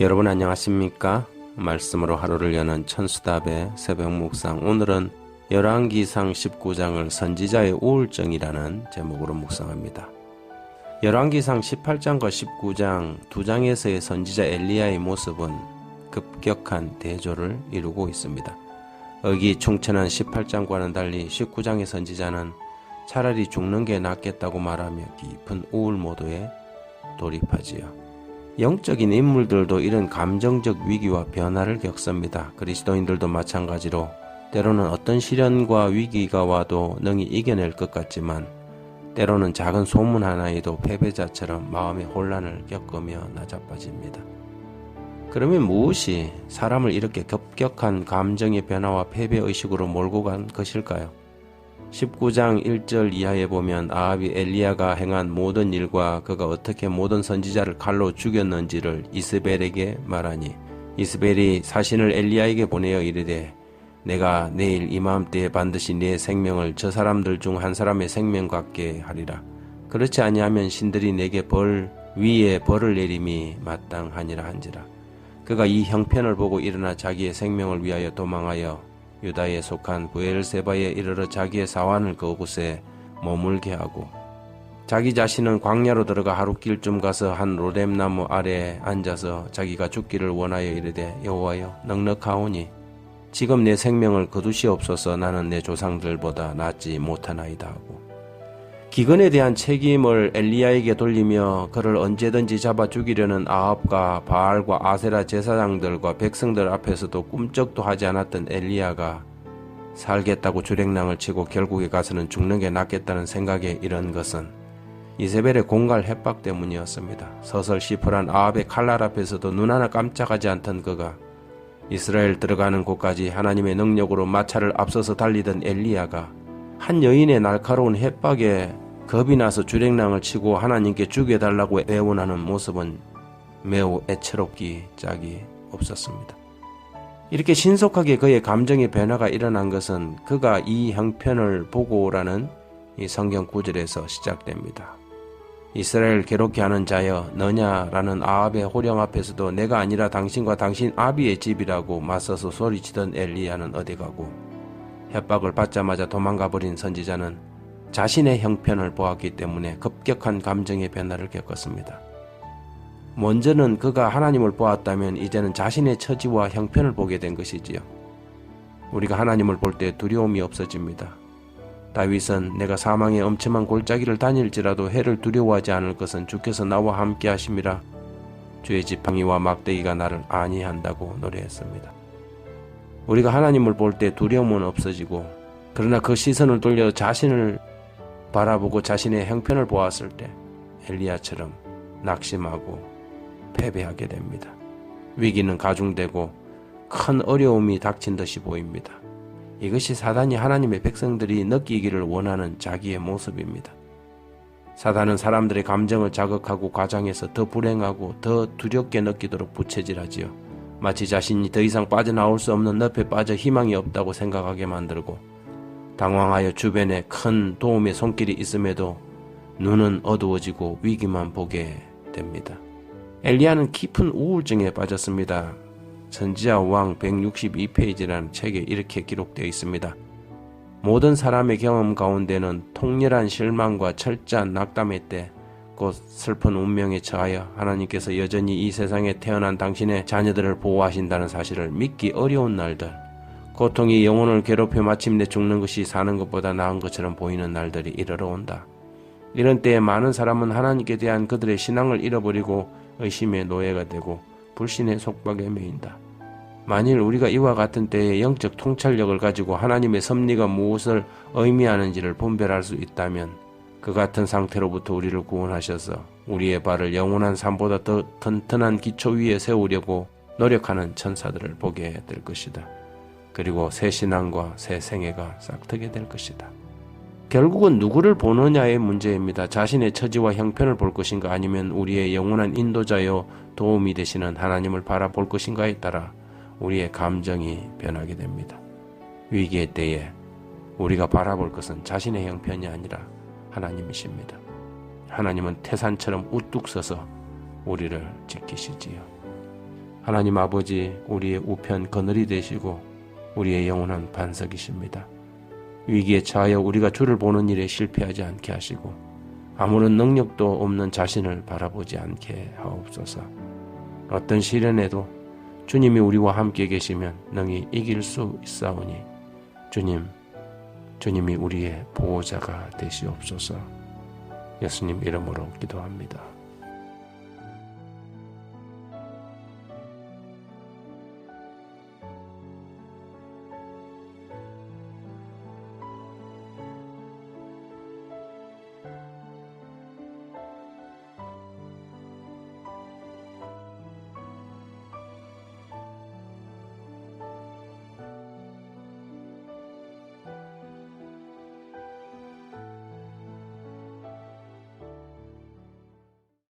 여러분 안녕하십니까? 말씀으로 하루를 여는 천수답의 새벽 묵상. 오늘은 열왕기상 19장을 선지자의 우울증이라는 제목으로 묵상합니다. 열왕기상 18장과 19장 두 장에서의 선지자 엘리야의 모습은 급격한 대조를 이루고 있습니다. 의기충천한 18장과는 달리 19장의 선지자는 차라리 죽는 게 낫겠다고 말하며 깊은 우울 모드에 돌입하지요. 영적인 인물들도 이런 감정적 위기와 변화를 겪습니다. 그리스도인들도 마찬가지로 때로는 어떤 시련과 위기가 와도 능히 이겨낼 것 같지만 때로는 작은 소문 하나에도 패배자처럼 마음의 혼란을 겪으며 나자빠집니다. 그러면 무엇이 사람을 이렇게 급격한 감정의 변화와 패배의식으로 몰고 간 것일까요? 19장 1절 이하에 보면 아합이 엘리야가 행한 모든 일과 그가 어떻게 모든 선지자를 칼로 죽였는지를 이스벨에게 말하니 이스벨이 사신을 엘리야에게 보내어 이르되 내가 내일 이맘때에 반드시 네 생명을 저 사람들 중 한 사람의 생명 같게 하리라. 그렇지 아니하면 신들이 내게 벌 위에 벌을 내림이 마땅하니라 한지라. 그가 이 형편을 보고 일어나 자기의 생명을 위하여 도망하여 유다에 속한 브엘세바에 이르러 자기의 사환을 그곳에 머물게 하고 자기 자신은 광야로 들어가 하룻길쯤 가서 한 로뎀나무 아래에 앉아서 자기가 죽기를 원하여 이르되 여호와여 넉넉하오니 지금 내 생명을 거두시옵소서. 나는 내 조상들보다 낫지 못하나이다 하고 기근에 대한 책임을 엘리야에게 돌리며 그를 언제든지 잡아 죽이려는 아합과 바알과 아세라 제사장들과 백성들 앞에서도 꿈쩍도 하지 않았던 엘리야가 살겠다고 주랭랑을 치고 결국에 가서는 죽는 게 낫겠다는 생각에 이른 것은 이세벨의 공갈 협박 때문이었습니다. 서설 시플한 아합의 칼날 앞에서도 눈 하나 깜짝하지 않던 그가 이스라엘 들어가는 곳까지 하나님의 능력으로 마차를 앞서서 달리던 엘리야가 한 여인의 날카로운 협박에 겁이 나서 주랭랑을 치고 하나님께 죽여달라고 애원하는 모습은 매우 애처롭기 짝이 없었습니다. 이렇게 신속하게 그의 감정의 변화가 일어난 것은 그가 이 형편을 보고라는 이 성경 구절에서 시작됩니다. 이스라엘 괴롭게 하는 자여 너냐라는 아합의 호령 앞에서도 내가 아니라 당신과 당신 아비의 집이라고 맞서서 소리치던 엘리야는 어디 가고 협박을 받자마자 도망가버린 선지자는 자신의 형편을 보았기 때문에 급격한 감정의 변화를 겪었습니다. 먼저는 그가 하나님을 보았다면 이제는 자신의 처지와 형편을 보게 된 것이지요. 우리가 하나님을 볼 때 두려움이 없어집니다. 다윗은 내가 사망의 엄침한 골짜기를 다닐지라도 해를 두려워하지 않을 것은 주께서 나와 함께 하심이라 주의 지팡이와 막대기가 나를 안위한다고 노래했습니다. 우리가 하나님을 볼 때 두려움은 없어지고 그러나 그 시선을 돌려 자신을 바라보고 자신의 형편을 보았을 때 엘리야처럼 낙심하고 패배하게 됩니다. 위기는 가중되고 큰 어려움이 닥친 듯이 보입니다. 이것이 사단이 하나님의 백성들이 느끼기를 원하는 자기의 모습입니다. 사단은 사람들의 감정을 자극하고 과장해서 더 불행하고 더 두렵게 느끼도록 부채질하지요. 마치 자신이 더 이상 빠져나올 수 없는 늪에 빠져 희망이 없다고 생각하게 만들고 당황하여 주변에 큰 도움의 손길이 있음에도 눈은 어두워지고 위기만 보게 됩니다. 엘리야는 깊은 우울증에 빠졌습니다. 선지자 왕 162페이지라는 책에 이렇게 기록되어 있습니다. 모든 사람의 경험 가운데는 통렬한 실망과 철저한 낙담의 때 곧 슬픈 운명에 처하여 하나님께서 여전히 이 세상에 태어난 당신의 자녀들을 보호하신다는 사실을 믿기 어려운 날들, 고통이 영혼을 괴롭혀 마침내 죽는 것이 사는 것보다 나은 것처럼 보이는 날들이 이르러 온다. 이런 때에 많은 사람은 하나님께 대한 그들의 신앙을 잃어버리고 의심의 노예가 되고 불신의 속박에 매인다. 만일 우리가 이와 같은 때에 영적 통찰력을 가지고 하나님의 섭리가 무엇을 의미하는지를 분별할 수 있다면 그 같은 상태로부터 우리를 구원하셔서 우리의 발을 영원한 삶보다 더 튼튼한 기초 위에 세우려고 노력하는 천사들을 보게 될 것이다. 그리고 새 신앙과 새 생애가 싹트게 될 것이다. 결국은 누구를 보느냐의 문제입니다. 자신의 처지와 형편을 볼 것인가 아니면 우리의 영원한 인도자여 도움이 되시는 하나님을 바라볼 것인가에 따라 우리의 감정이 변하게 됩니다. 위기의 때에 우리가 바라볼 것은 자신의 형편이 아니라 하나님이십니다. 하나님은 태산처럼 우뚝 서서 우리를 지키시지요. 하나님 아버지, 우리의 우편 그늘이 되시고 우리의 영원한 반석이십니다. 위기에 처하여 우리가 주를 보는 일에 실패하지 않게 하시고 아무런 능력도 없는 자신을 바라보지 않게 하옵소서. 어떤 시련에도 주님이 우리와 함께 계시면 능히 이길 수 있사오니 주님이 우리의 보호자가 되시옵소서. 예수님 이름으로 기도합니다.